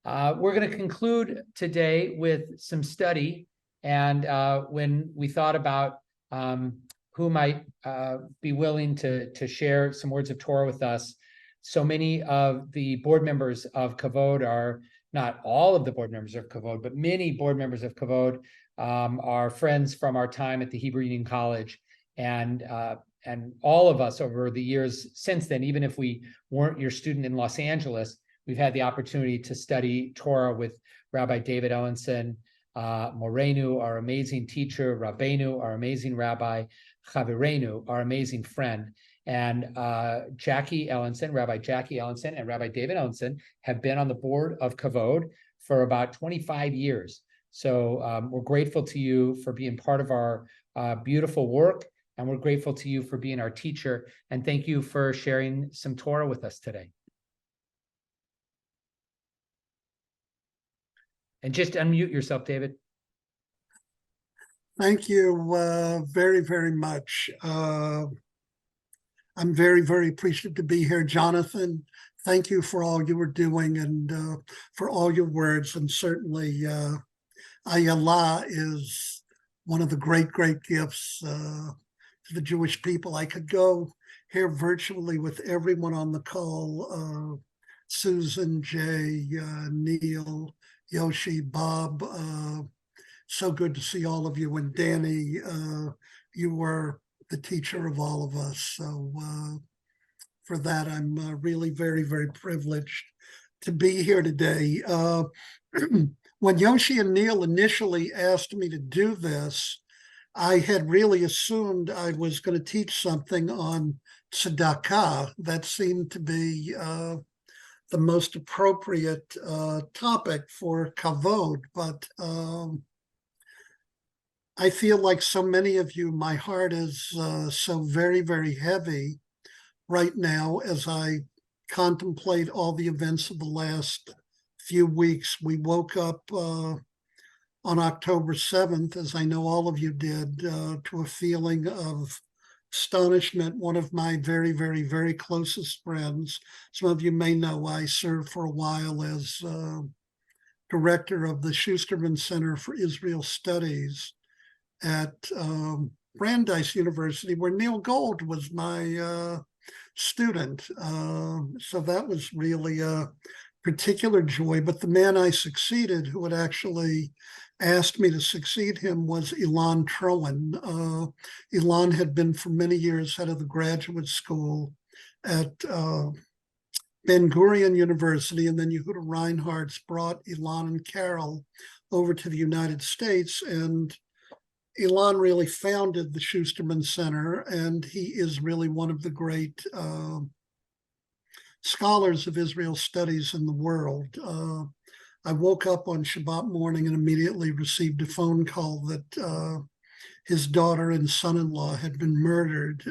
We're going to conclude today with some study. And when we thought about who might be willing to share some words of Torah with us, so many of the board members of Kavod are, not all of the board members of Kavod, but many board members of Kavod are friends from our time at the Hebrew Union College. And all of us over the years since then, even if we weren't your student in Los Angeles, we've had the opportunity to study Torah with Rabbi David Ellenson, Morenu, our amazing teacher, Rabbeinu, our amazing rabbi, Chavirenu, our amazing friend. And Jackie Ellenson, Rabbi Jackie Ellenson and Rabbi David Ellenson have been on the board of Kavod for about 25 years. So we're grateful to you for being part of our beautiful work, and we're grateful to you for being our teacher. And thank you for sharing some Torah with us today. And just unmute yourself, David. Thank you very, very much. I'm very, very appreciative to be here. Jonathan, thank you for all you were doing and for all your words. And certainly Ayala is one of the great, great gifts to the Jewish people. I could go here virtually with everyone on the call, Susan, Jay, Neil, Yoshi, Bob, so good to see all of you. And Danny, you were the teacher of all of us. So for that, I'm really very, very privileged to be here today. When Yoshi and Neil initially asked me to do this, I had really assumed I was going to teach something on tzedakah. That seemed to be the most appropriate topic for kavod, but I feel like so many of you, my heart is so very, very heavy right now as I contemplate all the events of the last few weeks. We woke up on October 7th, as I know all of you did, to a feeling of astonishment. One of my very, very, very closest friends, some of you may know, I served for a while as director of the Schusterman Center for Israel Studies at Brandeis University, where Neil Gold was my student. So that was really a particular joy. But the man I succeeded, who had actually asked me to succeed him, was Ilan Troen. Ilan had been for many years head of the graduate school at Ben Gurion University, and then Yehuda Reinhartz brought Ilan and Carol over to the United States, and Ilan really founded the Schusterman Center, and he is really one of the great scholars of Israel studies in the world. I woke up on Shabbat morning and immediately received a phone call that his daughter and son-in-law had been murdered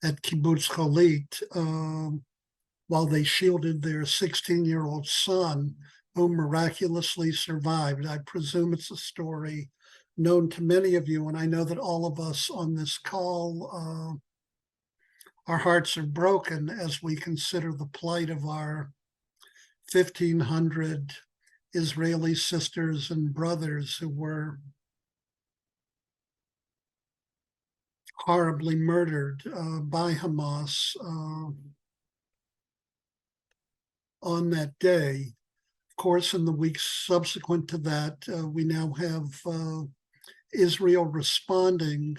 at Kibbutz Cholit while they shielded their 16-year-old son, who miraculously survived. I presume it's a story known to many of you, and I know that all of us on this call, our hearts are broken as we consider the plight of our 1,500 Israeli sisters and brothers who were horribly murdered by Hamas on that day. Of course, in the weeks subsequent to that, we now have Israel responding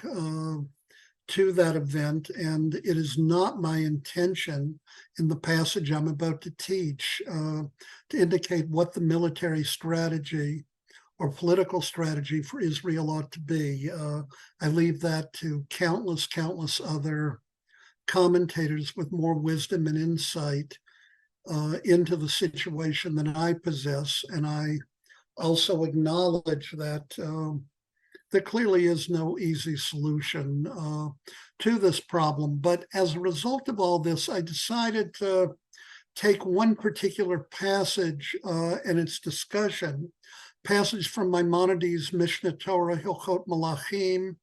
to that event, and it is not my intention in the passage I'm about to teach to indicate what the military strategy or political strategy for Israel ought to be. I leave that to countless other commentators with more wisdom and insight into the situation than I possess. And I also acknowledge that there clearly is no easy solution to this problem. But as a result of all this, I decided to take one particular passage and its discussion, passage from Maimonides' Mishnah Torah, Hilchot Malachim,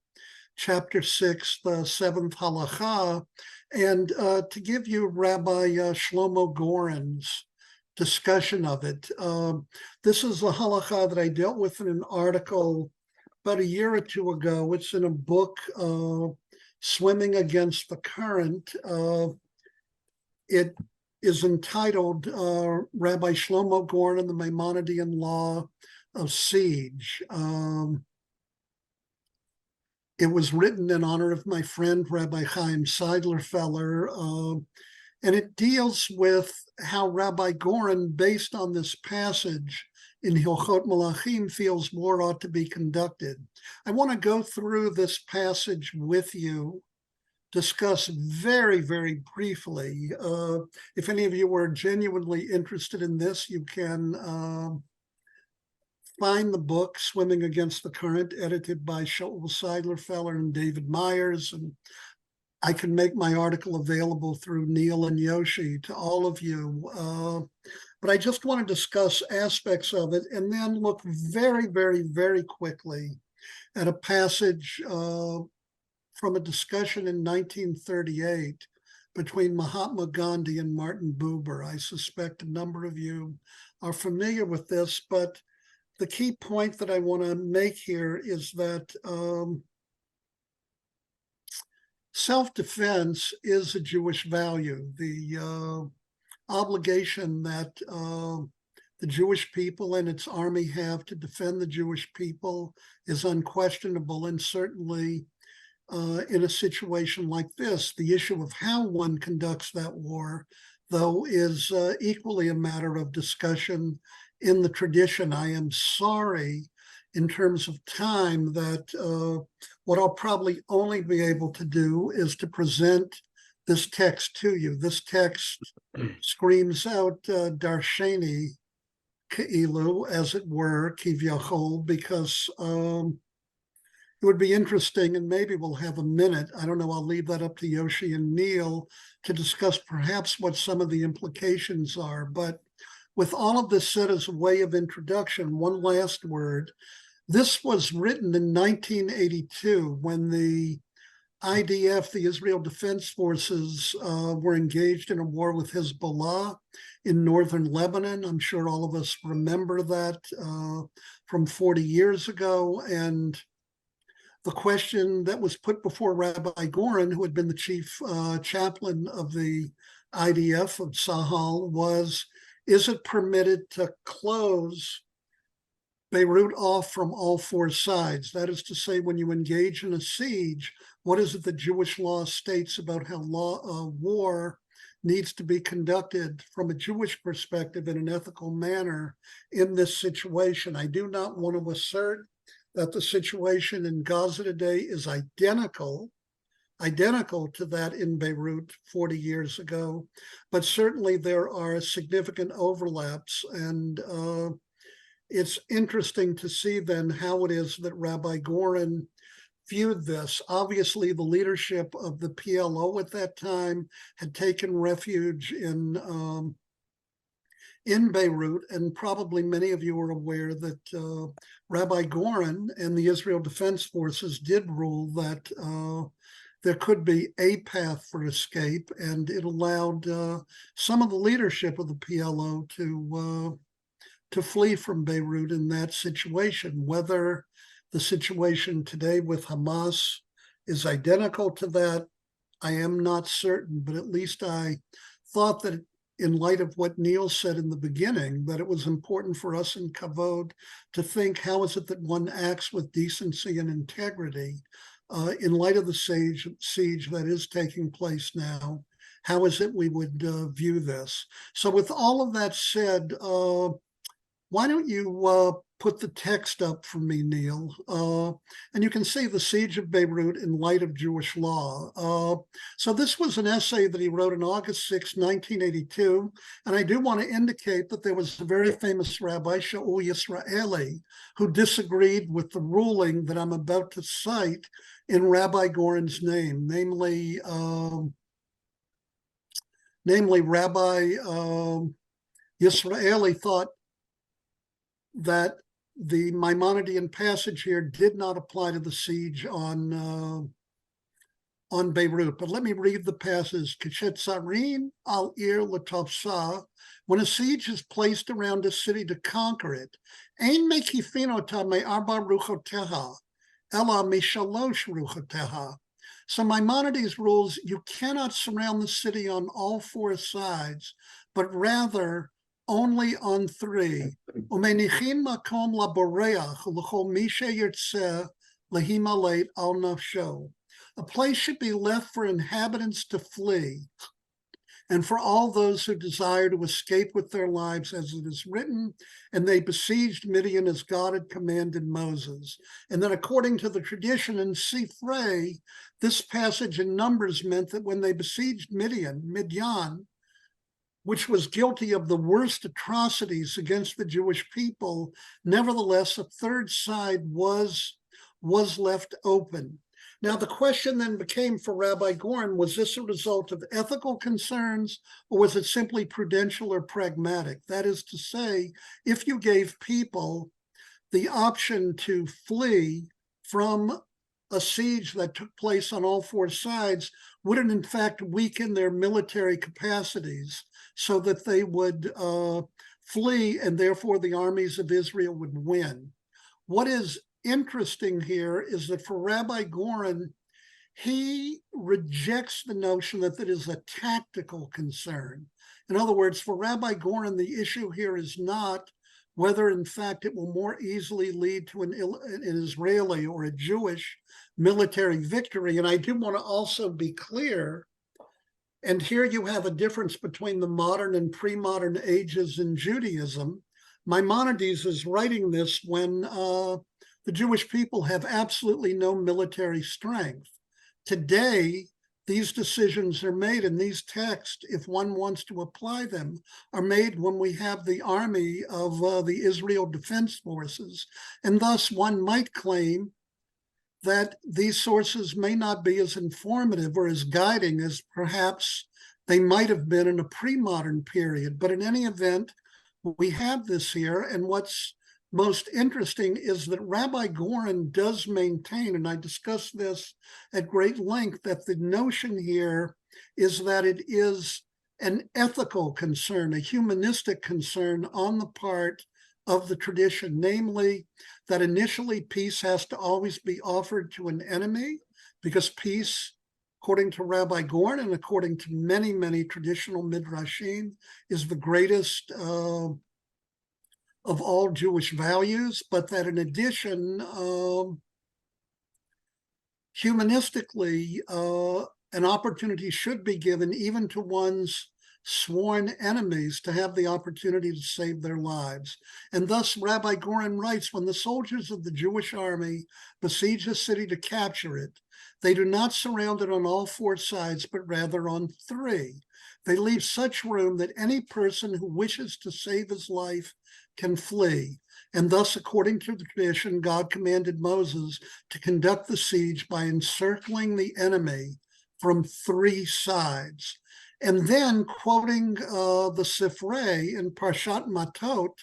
chapter 6, the 7th halacha, and to give you Rabbi Shlomo Goren's discussion of it. This is a halakha that I dealt with in an article about a year or two ago. It's in a book, Swimming Against the Current. It is entitled Rabbi Shlomo Goren and the Maimonidean Law of Siege. It was written in honor of my friend, Rabbi Chaim Seidlerfeller, and it deals with how Rabbi Goren, based on this passage in Hilchot Malachim, feels war ought to be conducted. I want to go through this passage with you, discuss very, very briefly. If any of you are genuinely interested in this, you can find the book, Swimming Against the Current, edited by Shaul Seidlerfeller and David Myers. And I can make my article available through Neil and Yoshi to all of you. But I just want to discuss aspects of it and then look very, very, very quickly at a passage from a discussion in 1938 between Mahatma Gandhi and Martin Buber. I suspect a number of you are familiar with this, but the key point that I want to make here is that self-defense is a Jewish value. The obligation that the Jewish people and its army have to defend the Jewish people is unquestionable, and certainly in a situation like this, the issue of how one conducts that war, though, is equally a matter of discussion in the tradition. I am sorry in terms of time that what I'll probably only be able to do is to present this text to you. This text screams out Darsheni Ke'ilu, as it were, Kivyachol, because it would be interesting, and maybe we'll have a minute, I don't know, I'll leave that up to Yoshi and Neil to discuss perhaps what some of the implications are. But with all of this said as a way of introduction, one last word. This was written in 1982 when the IDF, the Israel Defense Forces, were engaged in a war with Hezbollah in northern Lebanon. I'm sure all of us remember that from 40 years ago. And the question that was put before Rabbi Goren, who had been the chief chaplain of the IDF of Sahel, was, is it permitted to close Beirut off from all four sides? That is to say, when you engage in a siege, what is it that Jewish law states about how war needs to be conducted from a Jewish perspective in an ethical manner in this situation? I do not want to assert that the situation in Gaza today is identical to that in Beirut 40 years ago, but certainly there are significant overlaps. And it's interesting to see then how it is that Rabbi Goren viewed this. Obviously, the leadership of the PLO at that time had taken refuge in Beirut, and probably many of you are aware that Rabbi Goren and the Israel Defense Forces did rule that there could be a path for escape, and it allowed some of the leadership of the PLO to flee from Beirut in that situation. Whether the situation today with Hamas is identical to that, I am not certain, but at least I thought that in light of what Neil said in the beginning, that it was important for us in Kavod to think, how is it that one acts with decency and integrity in light of the siege that is taking place now? How is it we would view this? So with all of that said, why don't you put the text up for me, Neil? And you can see the siege of Beirut in light of Jewish law. So this was an essay that he wrote on August 6, 1982. And I do want to indicate that there was a very famous rabbi, Shaul Yisraeli, who disagreed with the ruling that I'm about to cite in Rabbi Goren's name, namely Rabbi Yisraeli thought that the Maimonidean passage here did not apply to the siege on on Beirut. But let me read the passage. K'shetzarin al ir l'tovsa, when a siege is placed around a city to conquer it, ein mekifin ota me'arba ruchoteha, ela mishalosh ruchoteha. So Maimonides rules you cannot surround the city on all four sides, but rather only on three. Umenichin makom laboreach l'chol mishe yirtzeh lehimalet al nafsho. A place should be left for inhabitants to flee, and for all those who desire to escape with their lives, as it is written, and they besieged Midian as God had commanded Moses. And then according to the tradition in Sifrei, this passage in Numbers meant that when they besieged Midian, which was guilty of the worst atrocities against the Jewish people, nevertheless, a third side was left open. Now, the question then became for Rabbi Goren, was this a result of ethical concerns, or was it simply prudential or pragmatic? That is to say, if you gave people the option to flee from a siege that took place on all four sides, would it in fact weaken their military capacities so that they would flee, and therefore the armies of Israel would win? What is interesting here is that for Rabbi Goren, he rejects the notion that it is a tactical concern. In other words, for Rabbi Goren, the issue here is not whether in fact it will more easily lead to an Israeli or a Jewish military victory. And I do want to also be clear, and here you have a difference between the modern and pre-modern ages in Judaism. Maimonides is writing this when the Jewish people have absolutely no military strength. Today, these decisions are made, and these texts, if one wants to apply them, are made when we have the army of the Israel Defense Forces. And thus, one might claim that these sources may not be as informative or as guiding as perhaps they might have been in a pre-modern period. But in any event, we have this here, and what's most interesting is that Rabbi Goren does maintain, and I discussed this at great length, that the notion here is that it is an ethical concern, a humanistic concern on the part of the tradition, namely that initially peace has to always be offered to an enemy, because peace, according to Rabbi Goren and according to many, many traditional midrashim, is the greatest of all Jewish values, but that in addition, humanistically, an opportunity should be given even to one's sworn enemies to have the opportunity to save their lives. And thus, Rabbi Goren writes, when the soldiers of the Jewish army besiege a city to capture it, they do not surround it on all four sides, but rather on three. They leave such room that any person who wishes to save his life can flee. And thus, according to the tradition, God commanded Moses to conduct the siege by encircling the enemy from three sides. And then, quoting the Sifrei in Parshat Matot,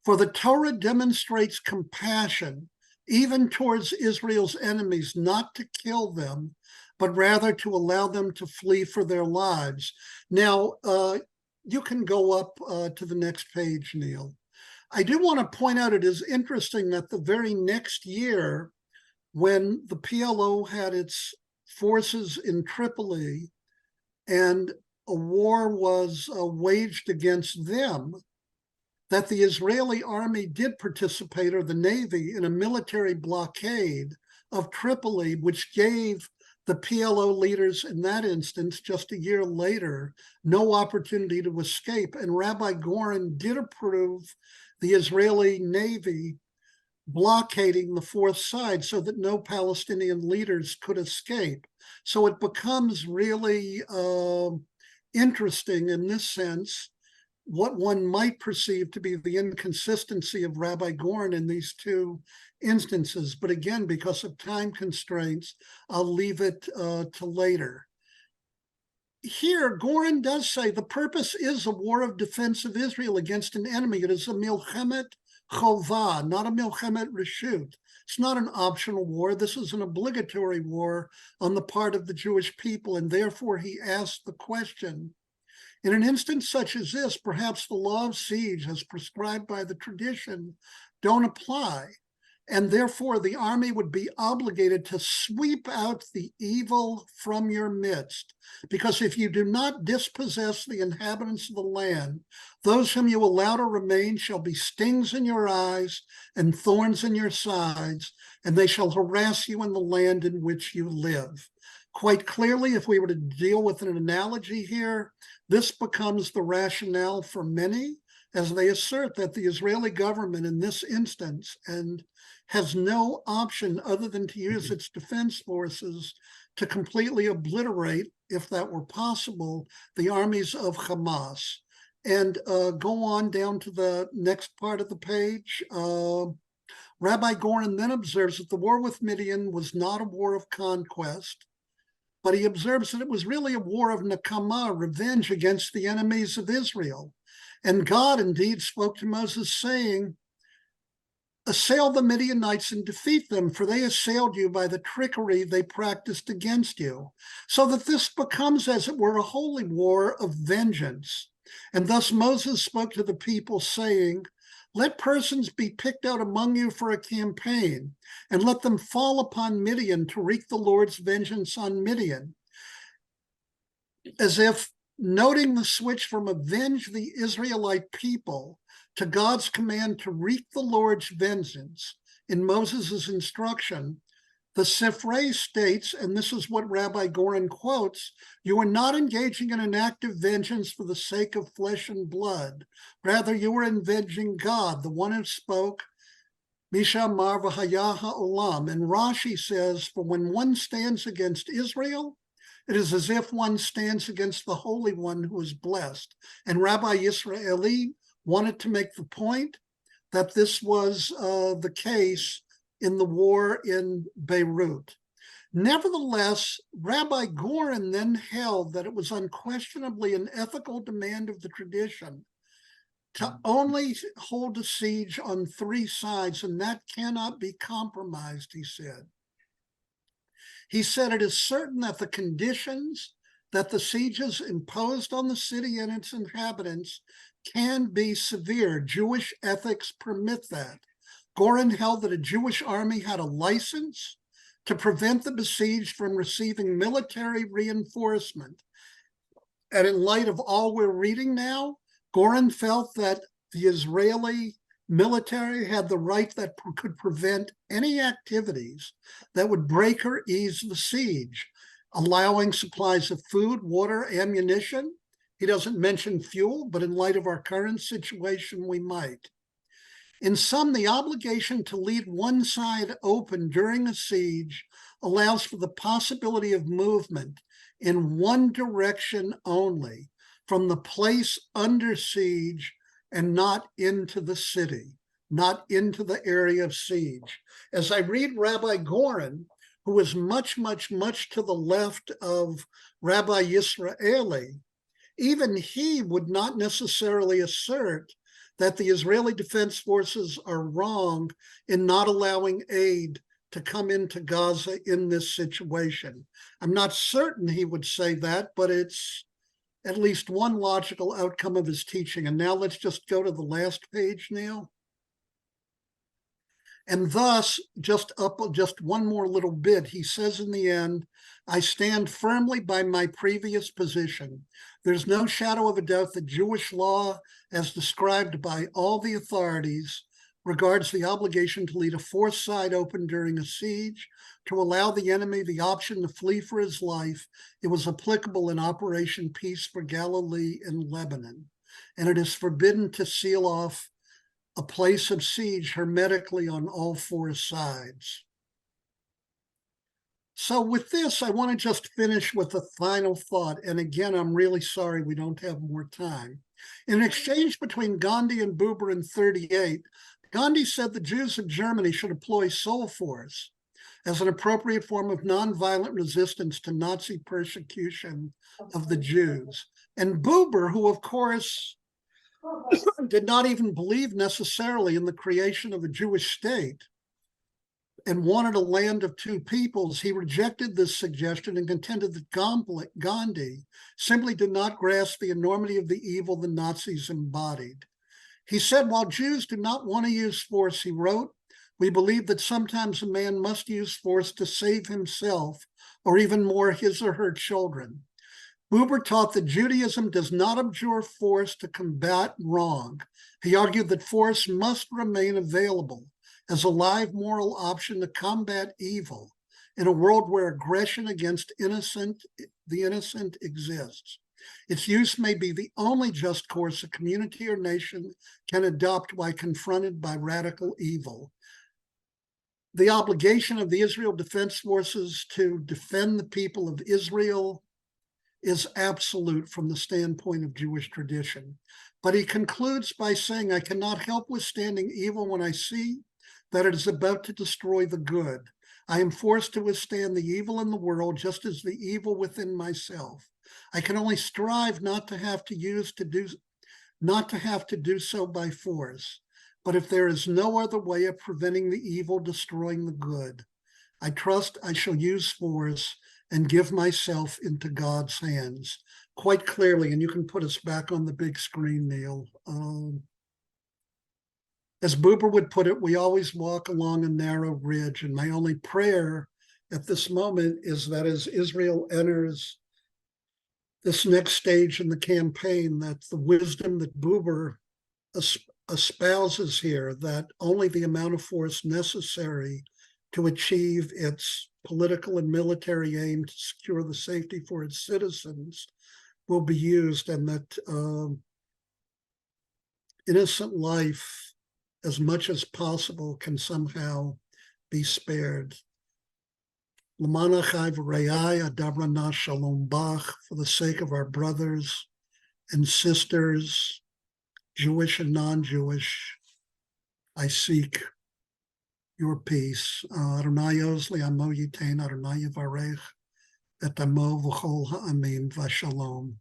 for the Torah demonstrates compassion even towards Israel's enemies, not to kill them, but rather to allow them to flee for their lives. Now, you can go up to the next page, Neil. I do want to point out, it is interesting that the very next year, when the PLO had its forces in Tripoli and a war was waged against them, that the Israeli army did participate, or the Navy, in a military blockade of Tripoli, which gave the PLO leaders in that instance, just a year later, no opportunity to escape. And Rabbi Goren did approve the Israeli Navy blockading the fourth side so that no Palestinian leaders could escape. So it becomes really interesting in this sense, what one might perceive to be the inconsistency of Rabbi Goren in these two instances. But again, because of time constraints, I'll leave it to later. Here, Goren does say the purpose is a war of defense of Israel against an enemy. It is a milchemet chovah, not a milchemet reshut. It's not an optional war. This is an obligatory war on the part of the Jewish people, and therefore he asked the question, in an instance such as this, perhaps the law of siege as prescribed by the tradition don't apply, and therefore the army would be obligated to sweep out the evil from your midst. Because if you do not dispossess the inhabitants of the land, those whom you allow to remain shall be stings in your eyes and thorns in your sides, and they shall harass you in the land in which you live. Quite clearly, if we were to deal with an analogy here, this becomes the rationale for many as they assert that the Israeli government in this instance and has no option other than to use its defense forces to completely obliterate, if that were possible, the armies of Hamas. And go on down to the next part of the page. Rabbi Goren then observes that the war with Midian was not a war of conquest, but he observes that it was really a war of nakama, revenge against the enemies of Israel. And God indeed spoke to Moses saying, assail the Midianites and defeat them, for they assailed you by the trickery they practiced against you. So that this becomes, as it were, a holy war of vengeance. And thus Moses spoke to the people saying, let persons be picked out among you for a campaign, and let them fall upon Midian to wreak the Lord's vengeance on Midian. As if noting the switch from avenge the Israelite people to God's command to wreak the Lord's vengeance in Moses' instruction, the Sifrei states, and this is what Rabbi Goren quotes, you are not engaging in an act of vengeance for the sake of flesh and blood. Rather, you are avenging God, the one who spoke, Mishamar v'haya ha'olam. And Rashi says, for when one stands against Israel, it is as if one stands against the Holy One who is blessed. And Rabbi Yisraeli wanted to make the point that this was the case in the war in Beirut. Nevertheless, Rabbi Goren then held that it was unquestionably an ethical demand of the tradition to only hold a siege on three sides, and that cannot be compromised, he said. He said it is certain that the conditions that the sieges imposed on the city and its inhabitants can be severe. Jewish ethics permit that. Goren held that a Jewish army had a license to prevent the besieged from receiving military reinforcement. And in light of all we're reading now, Goren felt that the Israeli military had the right that could prevent any activities that would break or ease the siege, allowing supplies of food, water, ammunition. He doesn't mention fuel, but in light of our current situation, we might. In sum, the obligation to leave one side open during a siege allows for the possibility of movement in one direction only, from the place under siege and not into the city, not into the area of siege. As I read Rabbi Goren, who is much, much, much to the left of Rabbi Yisraeli, even he would not necessarily assert that the Israeli Defense Forces are wrong in not allowing aid to come into Gaza in this situation. I'm not certain he would say that, but it's at least one logical outcome of his teaching. And now let's just go to the last page, Neil. And thus, just one more little bit, he says in the end, I stand firmly by my previous position. There's no shadow of a doubt that Jewish law, as described by all the authorities, regards the obligation to leave a fourth side open during a siege, to allow the enemy the option to flee for his life. It was applicable in Operation Peace for Galilee and Lebanon. And it is forbidden to seal off a place of siege hermetically on all four sides. So with this, I want to just finish with a final thought. And again, I'm really sorry we don't have more time. In an exchange between Gandhi and Buber in 1938, Gandhi said the Jews of Germany should employ soul force as an appropriate form of nonviolent resistance to Nazi persecution of the Jews. And Buber, who of course did not even believe necessarily in the creation of a Jewish state and wanted a land of two peoples, he rejected this suggestion and contended that Gandhi simply did not grasp the enormity of the evil the Nazis embodied. He said, while Jews do not want to use force, he wrote, we believe that sometimes a man must use force to save himself, or even more, his or her children. Buber taught that Judaism does not abjure force to combat wrong. He argued that force must remain available as a live moral option to combat evil in a world where aggression against the innocent exists. Its use may be the only just course a community or nation can adopt while confronted by radical evil. The obligation of the Israel Defense Forces to defend the people of Israel is absolute from the standpoint of Jewish tradition. But he concludes by saying, I cannot help withstanding evil when I see that it is about to destroy the good. I am forced to withstand the evil in the world, just as the evil within myself. I can only strive not to have to do so by force. But if there is no other way of preventing the evil destroying the good, I trust I shall use force and give myself into God's hands. Quite clearly, and you can put us back on the big screen, Neil. As Buber would put it, we always walk along a narrow ridge, and my only prayer at this moment is that as Israel enters this next stage in the campaign, that the wisdom that Buber espouses here, that only the amount of force necessary to achieve its political and military aim to secure the safety for its citizens will be used, and that innocent life, as much as possible, can somehow be spared. For the sake of our brothers and sisters, Jewish and non-Jewish, I seek your peace. Adonai Ozli Amo Yitain, Adonai Yivarech, Et Amo V'chol Ha'amim V'Shalom.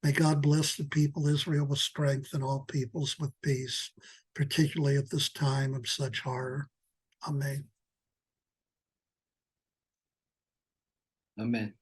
May God bless the people Israel with strength and all peoples with peace, particularly at this time of such horror. Amen. Amen.